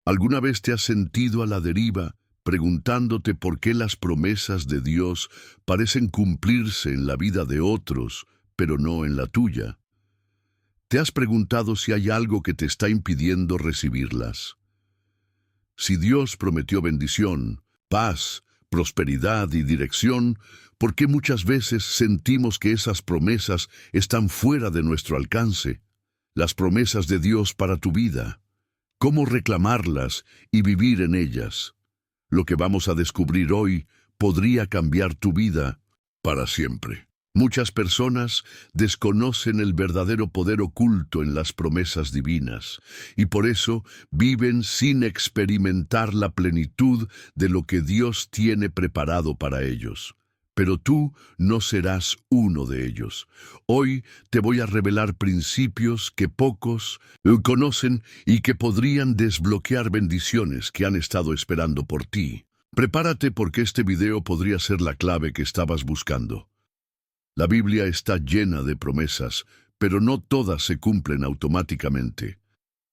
¿Alguna vez te has sentido a la deriva, preguntándote por qué las promesas de Dios parecen cumplirse en la vida de otros, pero no en la tuya? ¿Te has preguntado si hay algo que te está impidiendo recibirlas? Si Dios prometió bendición, paz, prosperidad y dirección, ¿por qué muchas veces sentimos que esas promesas están fuera de nuestro alcance? Las promesas de Dios para tu vida. ¿Cómo reclamarlas y vivir en ellas? Lo que vamos a descubrir hoy podría cambiar tu vida para siempre. Muchas personas desconocen el verdadero poder oculto en las promesas divinas y por eso viven sin experimentar la plenitud de lo que Dios tiene preparado para ellos. Pero tú no serás uno de ellos. Hoy te voy a revelar principios que pocos conocen y que podrían desbloquear bendiciones que han estado esperando por ti. Prepárate porque este video podría ser la clave que estabas buscando. La Biblia está llena de promesas, pero no todas se cumplen automáticamente.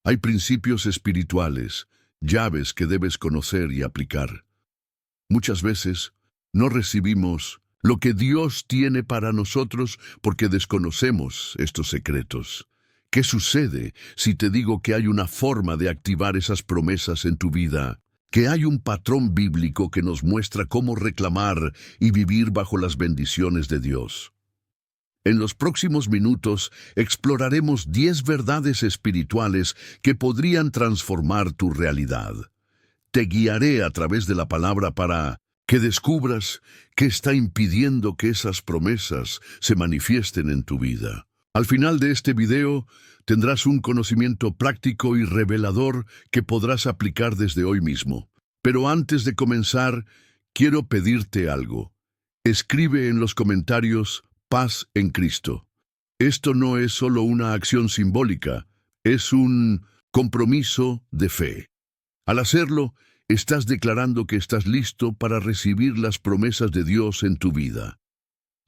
Hay principios espirituales, llaves que debes conocer y aplicar. Muchas veces no recibimos lo que Dios tiene para nosotros porque desconocemos estos secretos. ¿Qué sucede si te digo que hay una forma de activar esas promesas en tu vida? Que hay un patrón bíblico que nos muestra cómo reclamar y vivir bajo las bendiciones de Dios. En los próximos minutos exploraremos 10 verdades espirituales que podrían transformar tu realidad. Te guiaré a través de la palabra para que descubras qué está impidiendo que esas promesas se manifiesten en tu vida. Al final de este video tendrás un conocimiento práctico y revelador que podrás aplicar desde hoy mismo. Pero antes de comenzar, quiero pedirte algo. Escribe en los comentarios paz en Cristo. Esto no es solo una acción simbólica, es un compromiso de fe. Al hacerlo, estás declarando que estás listo para recibir las promesas de Dios en tu vida.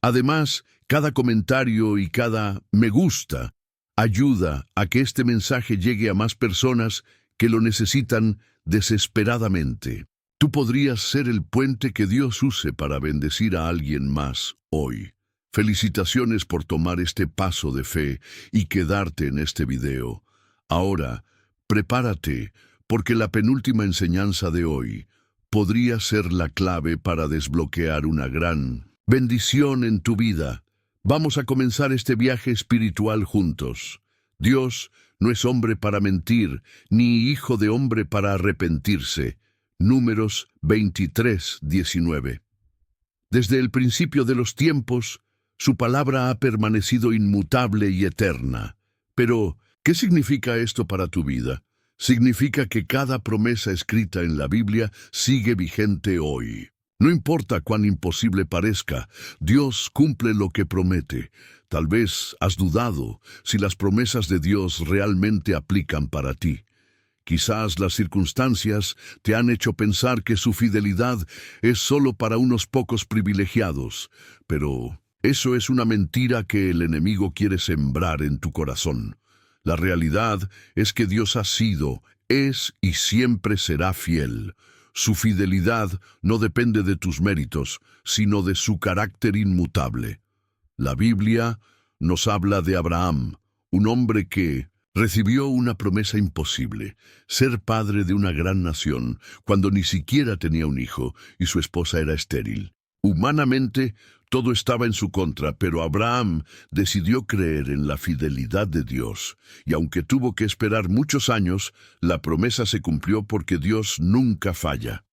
Además, cada comentario y cada me gusta ayuda a que este mensaje llegue a más personas que lo necesitan desesperadamente. Tú podrías ser el puente que Dios use para bendecir a alguien más hoy. Felicitaciones por tomar este paso de fe y quedarte en este video. Ahora, prepárate, porque la penúltima enseñanza de hoy podría ser la clave para desbloquear una gran bendición en tu vida. Vamos a comenzar este viaje espiritual juntos. Dios no es hombre para mentir, ni hijo de hombre para arrepentirse. Números 23:19. Desde el principio de los tiempos, su palabra ha permanecido inmutable y eterna. Pero, ¿qué significa esto para tu vida? Significa que cada promesa escrita en la Biblia sigue vigente hoy. No importa cuán imposible parezca, Dios cumple lo que promete. Tal vez has dudado si las promesas de Dios realmente aplican para ti. Quizás las circunstancias te han hecho pensar que su fidelidad es solo para unos pocos privilegiados, pero eso es una mentira que el enemigo quiere sembrar en tu corazón. La realidad es que Dios ha sido, es y siempre será fiel. Su fidelidad no depende de tus méritos, sino de su carácter inmutable. La Biblia nos habla de Abraham, un hombre que recibió una promesa imposible, ser padre de una gran nación, cuando ni siquiera tenía un hijo y su esposa era estéril. Humanamente, todo estaba en su contra, pero Abraham decidió creer en la fidelidad de Dios, y aunque tuvo que esperar muchos años, la promesa se cumplió porque Dios nunca falla.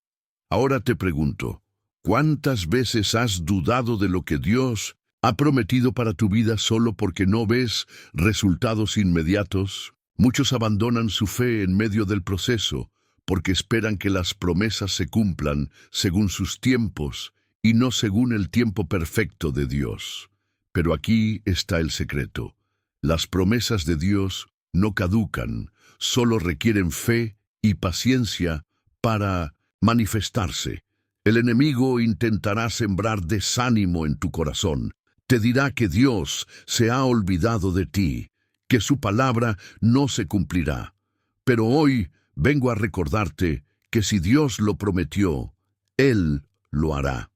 Ahora te pregunto, ¿cuántas veces has dudado de lo que Dios ha prometido para tu vida solo porque no ves resultados inmediatos? Muchos abandonan su fe en medio del proceso, porque esperan que las promesas se cumplan según sus tiempos, y no según el tiempo perfecto de Dios. Pero aquí está el secreto. Las promesas de Dios no caducan, solo requieren fe y paciencia para manifestarse. El enemigo intentará sembrar desánimo en tu corazón. Te dirá que Dios se ha olvidado de ti, que su palabra no se cumplirá. Pero hoy vengo a recordarte que si Dios lo prometió, Él lo hará.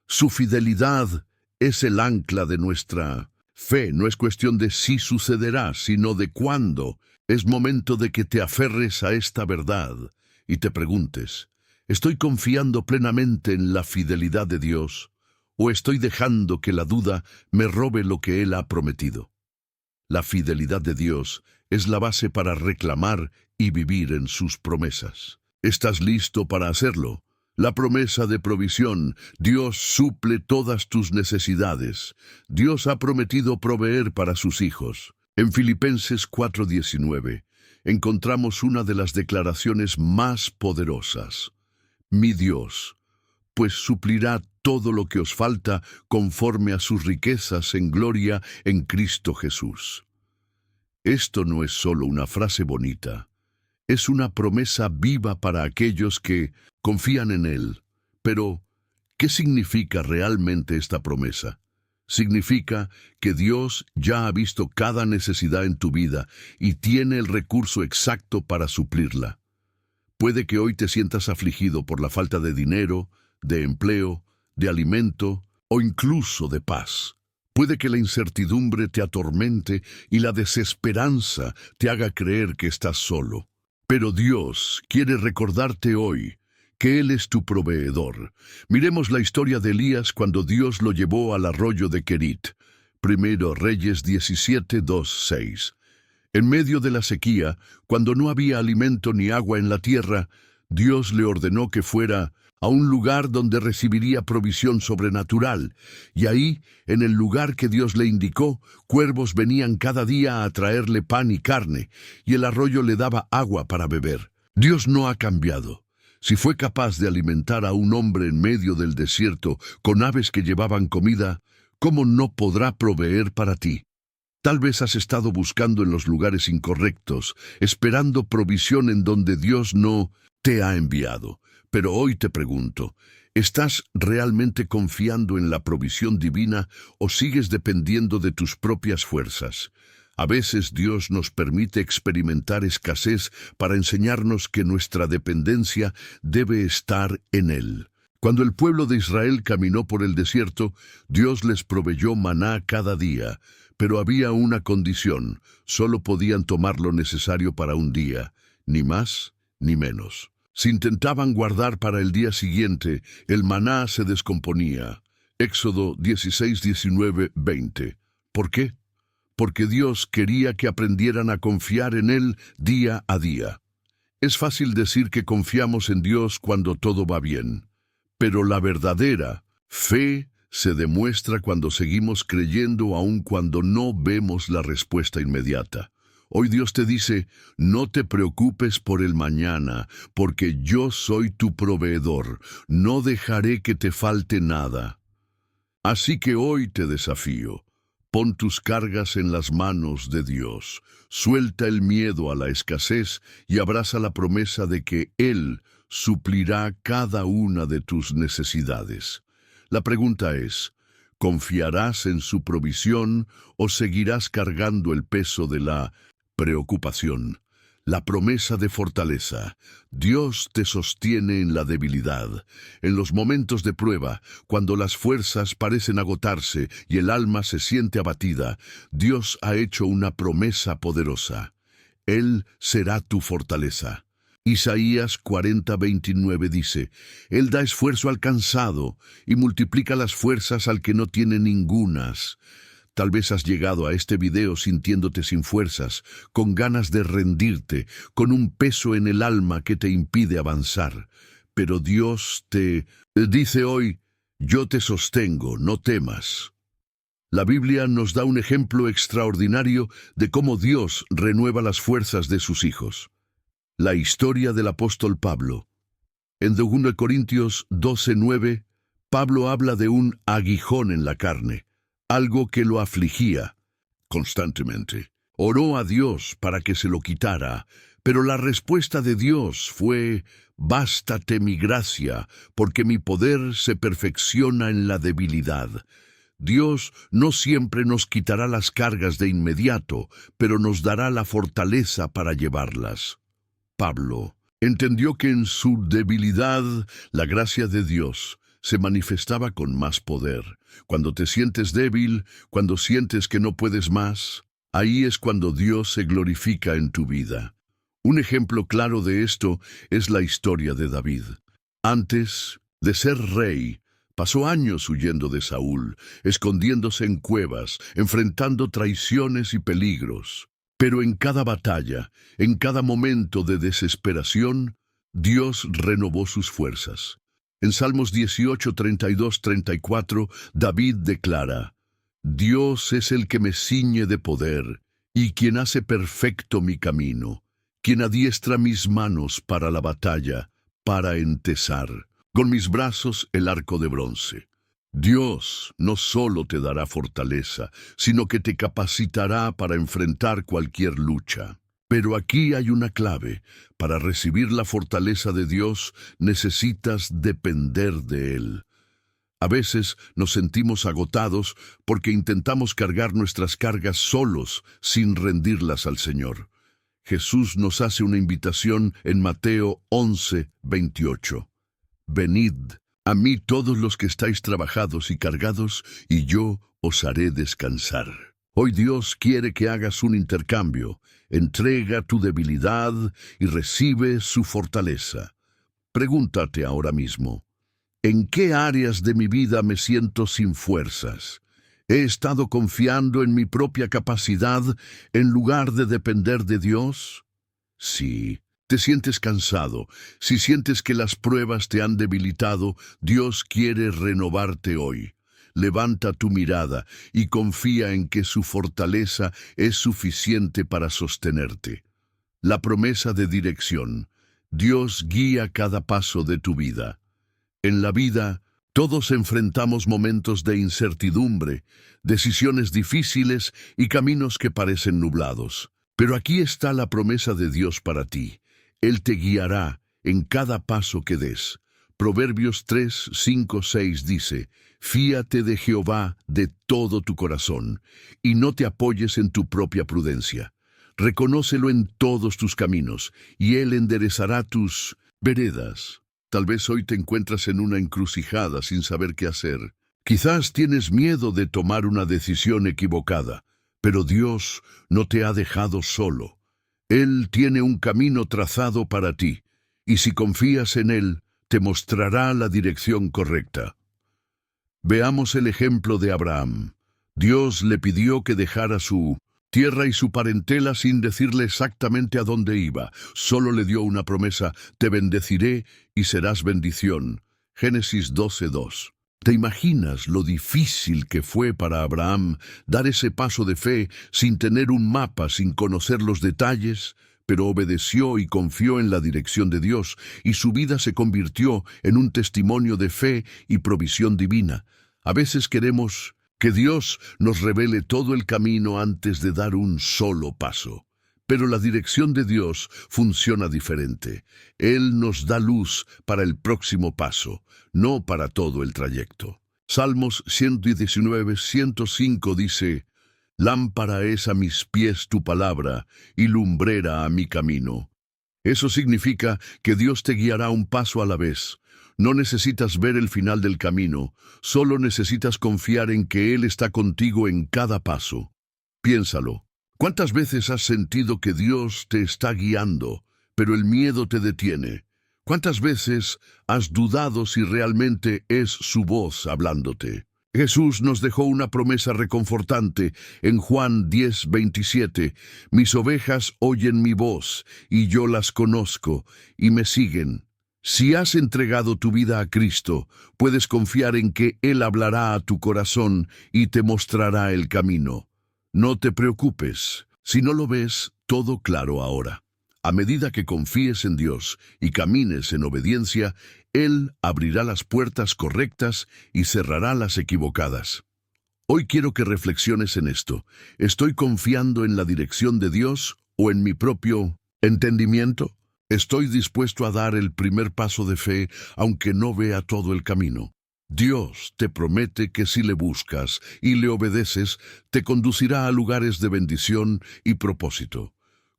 Su fidelidad es el ancla de nuestra fe. No es cuestión de si sucederá, sino de cuándo. Es momento de que te aferres a esta verdad y te preguntes, ¿estoy confiando plenamente en la fidelidad de Dios o estoy dejando que la duda me robe lo que Él ha prometido? La fidelidad de Dios es la base para reclamar y vivir en sus promesas. ¿Estás listo para hacerlo? La promesa de provisión. Dios suple todas tus necesidades. Dios ha prometido proveer para sus hijos. En Filipenses 4:19 encontramos una de las declaraciones más poderosas. Mi Dios, pues suplirá todo lo que os falta conforme a sus riquezas en gloria en Cristo Jesús. Esto no es solo una frase bonita. Es una promesa viva para aquellos que confían en Él. Pero, ¿qué significa realmente esta promesa? Significa que Dios ya ha visto cada necesidad en tu vida y tiene el recurso exacto para suplirla. Puede que hoy te sientas afligido por la falta de dinero, de empleo, de alimento o incluso de paz. Puede que la incertidumbre te atormente y la desesperanza te haga creer que estás solo. Pero Dios quiere recordarte hoy que Él es tu proveedor. Miremos la historia de Elías cuando Dios lo llevó al arroyo de Querit. Primero Reyes 17:2-6. En medio de la sequía, cuando no había alimento ni agua en la tierra, Dios le ordenó que fuera a un lugar donde recibiría provisión sobrenatural, y ahí, en el lugar que Dios le indicó, cuervos venían cada día a traerle pan y carne, y el arroyo le daba agua para beber. Dios no ha cambiado. Si fue capaz de alimentar a un hombre en medio del desierto con aves que llevaban comida, ¿cómo no podrá proveer para ti? Tal vez has estado buscando en los lugares incorrectos, esperando provisión en donde Dios no te ha enviado. Pero hoy te pregunto, ¿estás realmente confiando en la provisión divina o sigues dependiendo de tus propias fuerzas? A veces Dios nos permite experimentar escasez para enseñarnos que nuestra dependencia debe estar en Él. Cuando el pueblo de Israel caminó por el desierto, Dios les proveyó maná cada día, pero había una condición: solo podían tomar lo necesario para un día, ni más ni menos. Si intentaban guardar para el día siguiente, el maná se descomponía. Éxodo 16:19-20. ¿Por qué? Porque Dios quería que aprendieran a confiar en Él día a día. Es fácil decir que confiamos en Dios cuando todo va bien, pero la verdadera fe se demuestra cuando seguimos creyendo aun cuando no vemos la respuesta inmediata. Hoy Dios te dice, no te preocupes por el mañana, porque yo soy tu proveedor, no dejaré que te falte nada. Así que hoy te desafío, pon tus cargas en las manos de Dios, suelta el miedo a la escasez y abraza la promesa de que Él suplirá cada una de tus necesidades. La pregunta es, ¿confiarás en su provisión o seguirás cargando el peso de la preocupación? La promesa de fortaleza. Dios te sostiene en la debilidad. En los momentos de prueba, cuando las fuerzas parecen agotarse y el alma se siente abatida, Dios ha hecho una promesa poderosa. Él será tu fortaleza. Isaías 40:29 dice, Él da esfuerzo al cansado y multiplica las fuerzas al que no tiene ningunas. Tal vez has llegado a este video sintiéndote sin fuerzas, con ganas de rendirte, con un peso en el alma que te impide avanzar. Pero Dios te dice hoy, yo te sostengo, no temas. La Biblia nos da un ejemplo extraordinario de cómo Dios renueva las fuerzas de sus hijos. La historia del apóstol Pablo. En 2 Corintios 12:9, Pablo habla de un aguijón en la carne, algo que lo afligía constantemente. Oró a Dios para que se lo quitara, pero la respuesta de Dios fue, bástate mi gracia, porque mi poder se perfecciona en la debilidad. Dios no siempre nos quitará las cargas de inmediato, pero nos dará la fortaleza para llevarlas. Pablo. Entendió que en su debilidad la gracia de Dios se manifestaba con más poder. Cuando te sientes débil, cuando sientes que no puedes más, ahí es cuando Dios se glorifica en tu vida. Un ejemplo claro de esto es la historia de David. Antes de ser rey, pasó años huyendo de Saúl, escondiéndose en cuevas, enfrentando traiciones y peligros. Pero en cada batalla, en cada momento de desesperación, Dios renovó sus fuerzas. En Salmos 18, 32, 34, David declara: Dios es el que me ciñe de poder, y quien hace perfecto mi camino, quien adiestra mis manos para la batalla, para entesar, con mis brazos el arco de bronce. Dios no solo te dará fortaleza, sino que te capacitará para enfrentar cualquier lucha. Pero aquí hay una clave. Para recibir la fortaleza de Dios, necesitas depender de Él. A veces nos sentimos agotados porque intentamos cargar nuestras cargas solos, sin rendirlas al Señor. Jesús nos hace una invitación en Mateo 11, 28. Venid a mí todos los que estáis trabajados y cargados, y yo os haré descansar. Hoy Dios quiere que hagas un intercambio. Entrega tu debilidad y recibe su fortaleza. Pregúntate ahora mismo: ¿en qué áreas de mi vida me siento sin fuerzas? ¿He estado confiando en mi propia capacidad en lugar de depender de Dios? Sí. ¿Te sientes cansado? Si sientes que las pruebas te han debilitado, Dios quiere renovarte hoy. Levanta tu mirada y confía en que su fortaleza es suficiente para sostenerte. La promesa de dirección. Dios guía cada paso de tu vida. En la vida, todos enfrentamos momentos de incertidumbre, decisiones difíciles y caminos que parecen nublados. Pero aquí está la promesa de Dios para ti. Él te guiará en cada paso que des. Proverbios 3, 5, 6 dice: Fíate de Jehová de todo tu corazón, y no te apoyes en tu propia prudencia. Reconócelo en todos tus caminos, y Él enderezará tus veredas. Tal vez hoy te encuentras en una encrucijada sin saber qué hacer. Quizás tienes miedo de tomar una decisión equivocada, pero Dios no te ha dejado solo. Él tiene un camino trazado para ti, y si confías en Él, te mostrará la dirección correcta. Veamos el ejemplo de Abraham. Dios le pidió que dejara su tierra y su parentela sin decirle exactamente a dónde iba. Solo le dio una promesa: te bendeciré y serás bendición. Génesis 12:2. ¿Te imaginas lo difícil que fue para Abraham dar ese paso de fe sin tener un mapa, sin conocer los detalles? Pero obedeció y confió en la dirección de Dios, y su vida se convirtió en un testimonio de fe y provisión divina. A veces queremos que Dios nos revele todo el camino antes de dar un solo paso. Pero la dirección de Dios funciona diferente. Él nos da luz para el próximo paso, no para todo el trayecto. Salmos 119, 105 dice: Lámpara es a mis pies tu palabra, y lumbrera a mi camino. Eso significa que Dios te guiará un paso a la vez. No necesitas ver el final del camino, solo necesitas confiar en que Él está contigo en cada paso. Piénsalo. ¿Cuántas veces has sentido que Dios te está guiando, pero el miedo te detiene? ¿Cuántas veces has dudado si realmente es su voz hablándote? Jesús nos dejó una promesa reconfortante en Juan 10:27. Mis ovejas oyen mi voz, y yo las conozco, y me siguen. Si has entregado tu vida a Cristo, puedes confiar en que Él hablará a tu corazón y te mostrará el camino. No te preocupes, si no lo ves todo claro ahora. A medida que confíes en Dios y camines en obediencia, Él abrirá las puertas correctas y cerrará las equivocadas. Hoy quiero que reflexiones en esto. ¿Estoy confiando en la dirección de Dios o en mi propio entendimiento? ¿Estoy dispuesto a dar el primer paso de fe aunque no vea todo el camino? Dios te promete que si le buscas y le obedeces, te conducirá a lugares de bendición y propósito.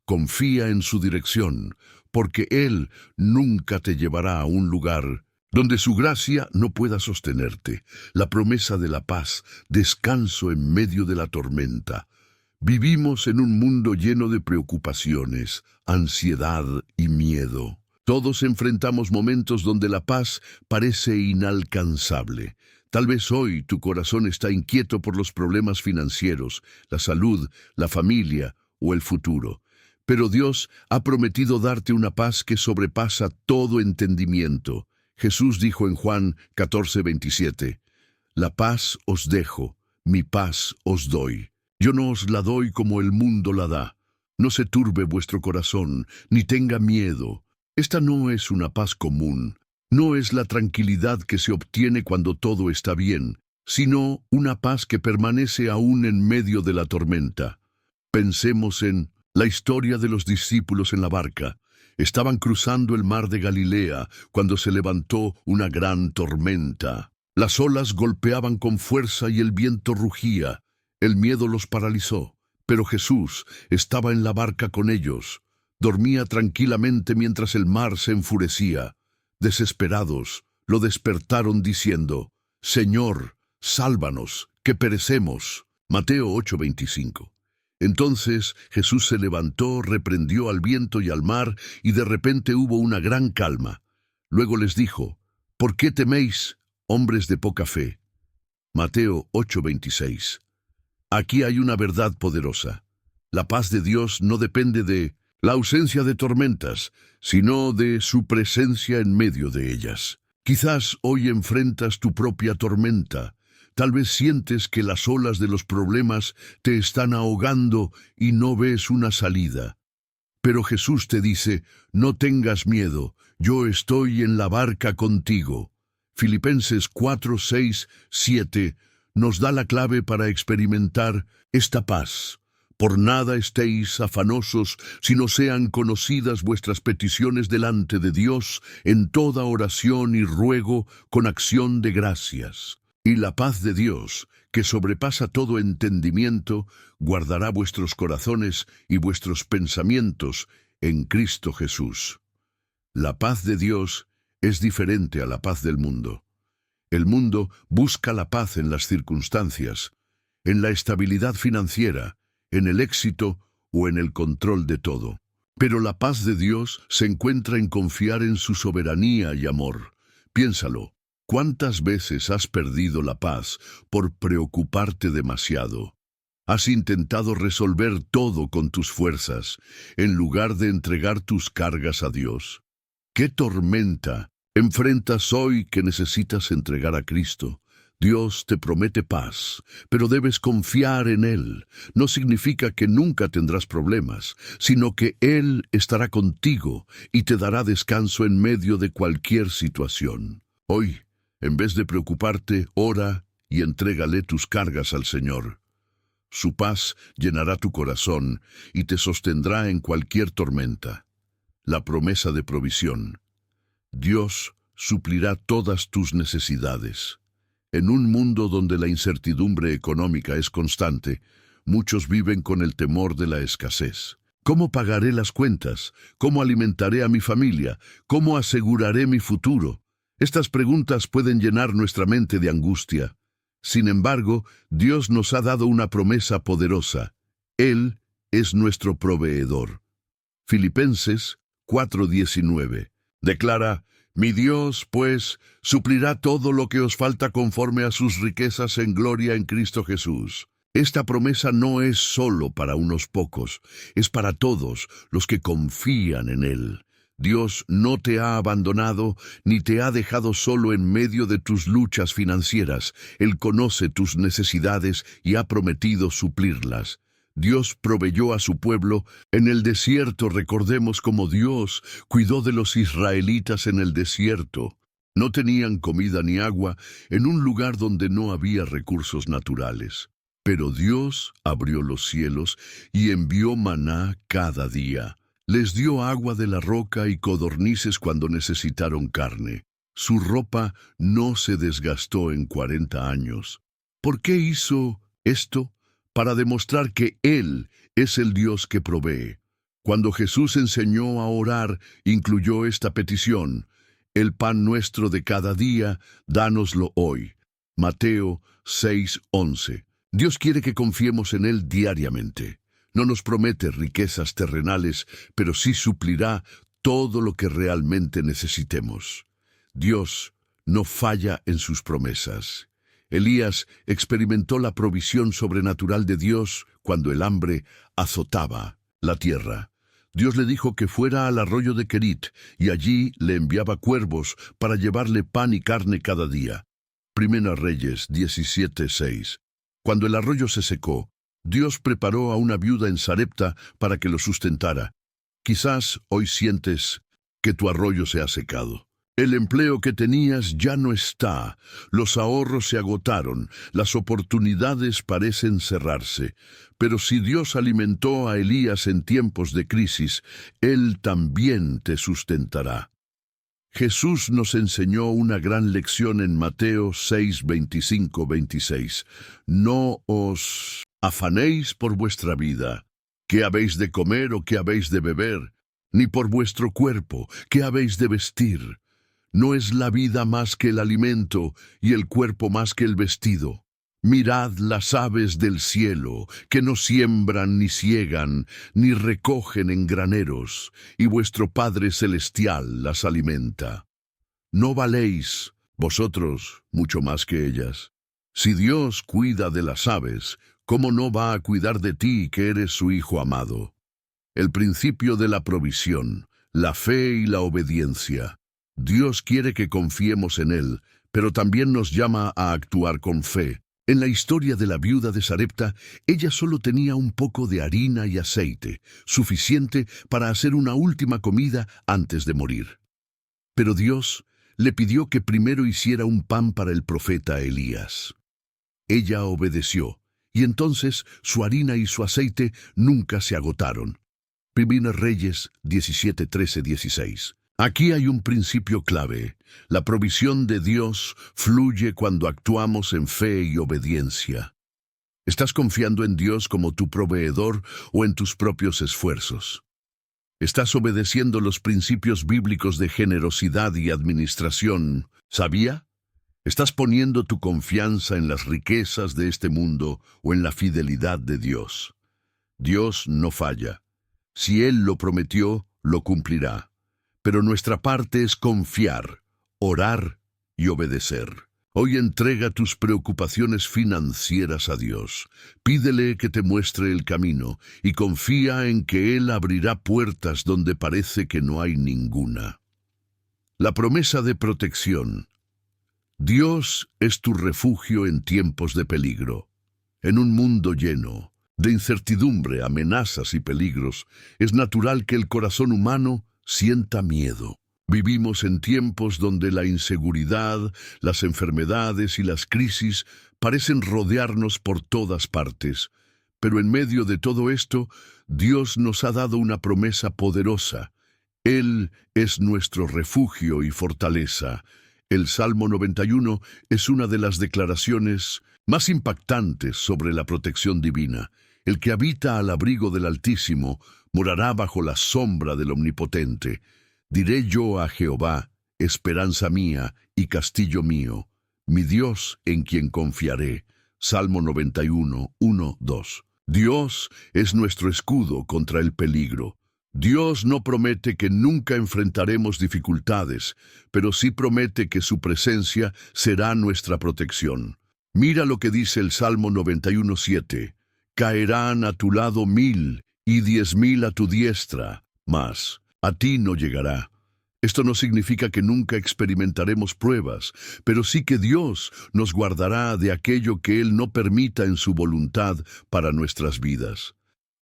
Confía en su dirección, porque Él nunca te llevará a un lugar donde su gracia no pueda sostenerte. La promesa de la paz, descanso en medio de la tormenta. Vivimos en un mundo lleno de preocupaciones, ansiedad y miedo. Todos enfrentamos momentos donde la paz parece inalcanzable. Tal vez hoy tu corazón está inquieto por los problemas financieros, la salud, la familia o el futuro. Pero Dios ha prometido darte una paz que sobrepasa todo entendimiento. Jesús dijo en Juan 14:27, «La paz os dejo, mi paz os doy. Yo no os la doy como el mundo la da. No se turbe vuestro corazón, ni tenga miedo». Esta no es una paz común. No es la tranquilidad que se obtiene cuando todo está bien, sino una paz que permanece aún en medio de la tormenta. Pensemos en la historia de los discípulos en la barca. Estaban cruzando el mar de Galilea cuando se levantó una gran tormenta. Las olas golpeaban con fuerza y el viento rugía. El miedo los paralizó, pero Jesús estaba en la barca con ellos. Dormía tranquilamente mientras el mar se enfurecía. Desesperados, lo despertaron diciendo, «Señor, sálvanos, que perecemos». Mateo 8:25. Entonces Jesús se levantó, reprendió al viento y al mar, y de repente hubo una gran calma. Luego les dijo, «¿Por qué teméis, hombres de poca fe?» Mateo 8:26. Aquí hay una verdad poderosa. La paz de Dios no depende de la ausencia de tormentas, sino de su presencia en medio de ellas. Quizás hoy enfrentas tu propia tormenta. Tal vez sientes que las olas de los problemas te están ahogando y no ves una salida. Pero Jesús te dice, no tengas miedo, yo estoy en la barca contigo. Filipenses 4, 6, 7 nos da la clave para experimentar esta paz. Por nada estéis afanosos, sino sean conocidas vuestras peticiones delante de Dios en toda oración y ruego con acción de gracias. Y la paz de Dios, que sobrepasa todo entendimiento, guardará vuestros corazones y vuestros pensamientos en Cristo Jesús. La paz de Dios es diferente a la paz del mundo. El mundo busca la paz en las circunstancias, en la estabilidad financiera, en el éxito o en el control de todo. Pero la paz de Dios se encuentra en confiar en su soberanía y amor. Piénsalo, ¿cuántas veces has perdido la paz por preocuparte demasiado? Has intentado resolver todo con tus fuerzas, en lugar de entregar tus cargas a Dios. ¿Qué tormenta enfrentas hoy que necesitas entregar a Cristo? Dios te promete paz, pero debes confiar en Él. No significa que nunca tendrás problemas, sino que Él estará contigo y te dará descanso en medio de cualquier situación. Hoy, en vez de preocuparte, ora y entrégale tus cargas al Señor. Su paz llenará tu corazón y te sostendrá en cualquier tormenta. La promesa de provisión. Dios suplirá todas tus necesidades. En un mundo donde la incertidumbre económica es constante, muchos viven con el temor de la escasez. ¿Cómo pagaré las cuentas? ¿Cómo alimentaré a mi familia? ¿Cómo aseguraré mi futuro? Estas preguntas pueden llenar nuestra mente de angustia. Sin embargo, Dios nos ha dado una promesa poderosa. Él es nuestro proveedor. Filipenses 4:19 declara, «Mi Dios, pues, suplirá todo lo que os falta conforme a sus riquezas en gloria en Cristo Jesús». Esta promesa no es solo para unos pocos, es para todos los que confían en Él. Dios no te ha abandonado ni te ha dejado solo en medio de tus luchas financieras. Él conoce tus necesidades y ha prometido suplirlas. Dios proveyó a su pueblo en el desierto. Recordemos cómo Dios cuidó de los israelitas en el desierto. No tenían comida ni agua en un lugar donde no había recursos naturales. Pero Dios abrió los cielos y envió maná cada día. Les dio agua de la roca y codornices cuando necesitaron carne. Su ropa no se desgastó en 40 años. ¿Por qué hizo esto? Para demostrar que Él es el Dios que provee. Cuando Jesús enseñó a orar, incluyó esta petición: el pan nuestro de cada día, dánoslo hoy. Mateo 6:11. Dios quiere que confiemos en Él diariamente. No nos promete riquezas terrenales, pero sí suplirá todo lo que realmente necesitemos. Dios no falla en sus promesas. Elías experimentó la provisión sobrenatural de Dios cuando el hambre azotaba la tierra. Dios le dijo que fuera al arroyo de Querit, y allí le enviaba cuervos para llevarle pan y carne cada día. Primera Reyes 17:6. Cuando el arroyo se secó, Dios preparó a una viuda en Sarepta para que lo sustentara. Quizás hoy sientes que tu arroyo se ha secado. El empleo que tenías ya no está, los ahorros se agotaron, las oportunidades parecen cerrarse. Pero si Dios alimentó a Elías en tiempos de crisis, Él también te sustentará. Jesús nos enseñó una gran lección en Mateo 6:25-26. No os afanéis por vuestra vida, qué habéis de comer o qué habéis de beber, ni por vuestro cuerpo, qué habéis de vestir. ¿No es la vida más que el alimento y el cuerpo más que el vestido? Mirad las aves del cielo, que no siembran ni siegan, ni recogen en graneros, y vuestro Padre Celestial las alimenta. ¿No valéis vosotros mucho más que ellas? Si Dios cuida de las aves, ¿cómo no va a cuidar de ti, que eres su Hijo amado? El principio de la provisión, la fe y la obediencia. Dios quiere que confiemos en Él, pero también nos llama a actuar con fe. En la historia de la viuda de Sarepta, ella solo tenía un poco de harina y aceite, suficiente para hacer una última comida antes de morir. Pero Dios le pidió que primero hiciera un pan para el profeta Elías. Ella obedeció, y entonces su harina y su aceite nunca se agotaron. Primera Reyes 17:13-16. Aquí hay un principio clave. La provisión de Dios fluye cuando actuamos en fe y obediencia. ¿Estás confiando en Dios como tu proveedor o en tus propios esfuerzos? ¿Estás obedeciendo los principios bíblicos de generosidad y administración? ¿Sabía? ¿Estás poniendo tu confianza en las riquezas de este mundo o en la fidelidad de Dios? Dios no falla. Si Él lo prometió, lo cumplirá. Pero nuestra parte es confiar, orar y obedecer. Hoy entrega tus preocupaciones financieras a Dios. Pídele que te muestre el camino y confía en que Él abrirá puertas donde parece que no hay ninguna. La promesa de protección. Dios es tu refugio en tiempos de peligro. En un mundo lleno de incertidumbre, amenazas y peligros, es natural que el corazón humano sienta miedo. Vivimos en tiempos donde la inseguridad, las enfermedades y las crisis parecen rodearnos por todas partes. Pero en medio de todo esto, Dios nos ha dado una promesa poderosa. Él es nuestro refugio y fortaleza. El Salmo 91 es una de las declaraciones más impactantes sobre la protección divina. El que habita al abrigo del Altísimo morará bajo la sombra del Omnipotente. Diré yo a Jehová, esperanza mía y castillo mío, mi Dios en quien confiaré. Salmo 91, 1, 2. Dios es nuestro escudo contra el peligro. Dios no promete que nunca enfrentaremos dificultades, pero sí promete que su presencia será nuestra protección. Mira lo que dice el Salmo 91, 7. Caerán a tu lado 1000 y 10,000 a tu diestra, mas a ti no llegará. Esto no significa que nunca experimentaremos pruebas, pero sí que Dios nos guardará de aquello que Él no permita en su voluntad para nuestras vidas.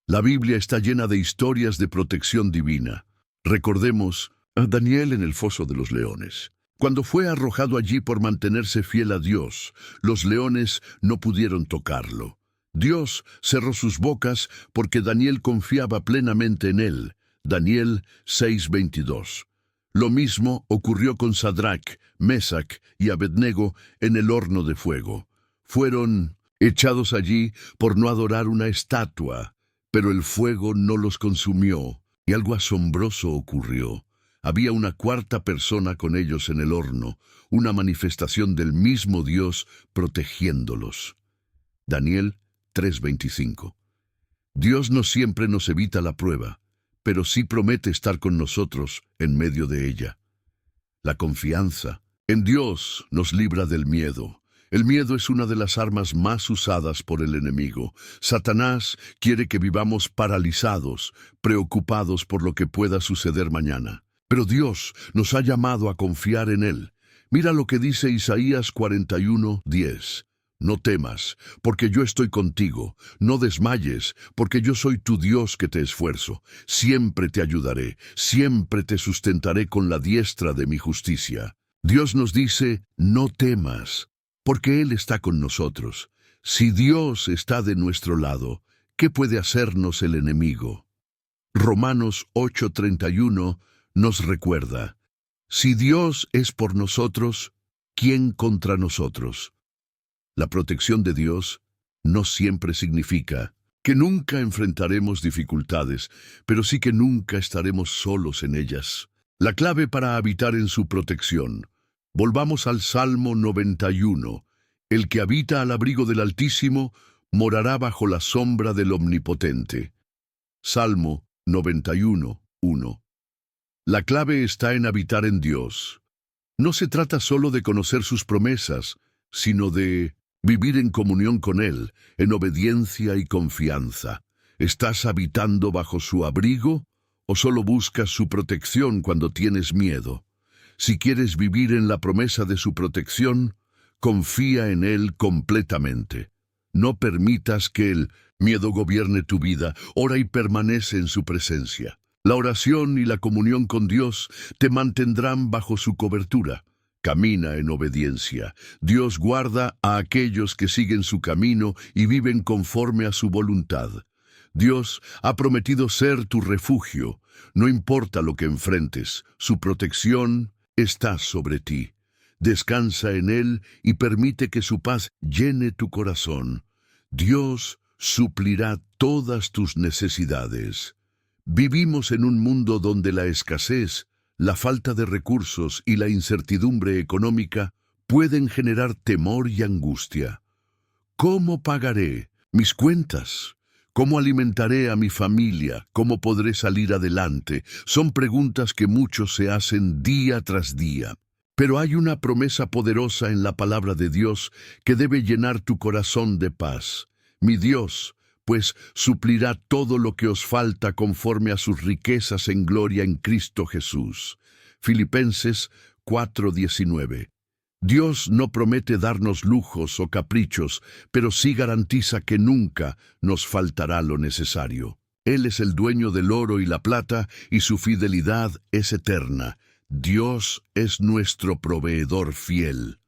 La Biblia está llena de historias de protección divina. Recordemos a Daniel en el foso de los leones. Cuando fue arrojado allí por mantenerse fiel a Dios, los leones no pudieron tocarlo. Dios cerró sus bocas porque Daniel confiaba plenamente en Él. Daniel 6:22. Lo mismo ocurrió con Sadrach, Mesac y Abednego en el horno de fuego. Fueron echados allí por no adorar una estatua, pero el fuego no los consumió. Y algo asombroso ocurrió. Había una cuarta persona con ellos en el horno, una manifestación del mismo Dios protegiéndolos. Daniel 3:25. Dios no siempre nos evita la prueba, pero sí promete estar con nosotros en medio de ella. La confianza en Dios nos libra del miedo. El miedo es una de las armas más usadas por el enemigo. Satanás quiere que vivamos paralizados, preocupados por lo que pueda suceder mañana. Pero Dios nos ha llamado a confiar en Él. Mira lo que dice Isaías 41:10. No temas, porque yo estoy contigo. No desmayes, porque yo soy tu Dios que te esfuerzo. Siempre te ayudaré, siempre te sustentaré con la diestra de mi justicia. Dios nos dice, no temas, porque Él está con nosotros. Si Dios está de nuestro lado, ¿qué puede hacernos el enemigo? Romanos 8:31 nos recuerda, si Dios es por nosotros, ¿quién contra nosotros? La protección de Dios no siempre significa que nunca enfrentaremos dificultades, pero sí que nunca estaremos solos en ellas. La clave para habitar en su protección. Volvamos al Salmo 91. El que habita al abrigo del Altísimo morará bajo la sombra del Omnipotente. Salmo 91:1. La clave está en habitar en Dios. No se trata solo de conocer sus promesas, sino de vivir en comunión con Él, en obediencia y confianza. ¿Estás habitando bajo su abrigo o solo buscas su protección cuando tienes miedo? Si quieres vivir en la promesa de su protección, confía en Él completamente. No permitas que el miedo gobierne tu vida. Ora y permanece en su presencia. La oración y la comunión con Dios te mantendrán bajo su cobertura. Camina en obediencia. Dios guarda a aquellos que siguen su camino y viven conforme a su voluntad. Dios ha prometido ser tu refugio. No importa lo que enfrentes, su protección está sobre ti. Descansa en Él y permite que su paz llene tu corazón. Dios suplirá todas tus necesidades. Vivimos en un mundo donde la escasez, la falta de recursos y la incertidumbre económica pueden generar temor y angustia. ¿Cómo pagaré mis cuentas? ¿Cómo alimentaré a mi familia? ¿Cómo podré salir adelante? Son preguntas que muchos se hacen día tras día. Pero hay una promesa poderosa en la palabra de Dios que debe llenar tu corazón de paz. Mi Dios, pues suplirá todo lo que os falta conforme a sus riquezas en gloria en Cristo Jesús. Filipenses 4:19. Dios no promete darnos lujos o caprichos, pero sí garantiza que nunca nos faltará lo necesario. Él es el dueño del oro y la plata, y su fidelidad es eterna. Dios es nuestro proveedor fiel.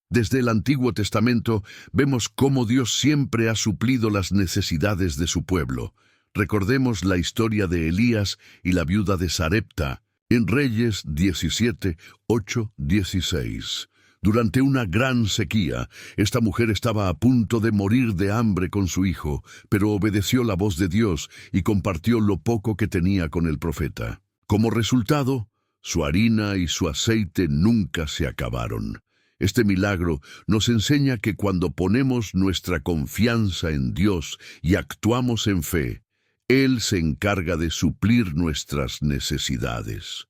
Desde el Antiguo Testamento vemos cómo Dios siempre ha suplido las necesidades de su pueblo. Recordemos la historia de Elías y la viuda de Sarepta en Reyes 17:8-16. Durante una gran sequía, esta mujer estaba a punto de morir de hambre con su hijo, pero obedeció la voz de Dios y compartió lo poco que tenía con el profeta. Como resultado, su harina y su aceite nunca se acabaron. Este milagro nos enseña que cuando ponemos nuestra confianza en Dios y actuamos en fe, Él se encarga de suplir nuestras necesidades.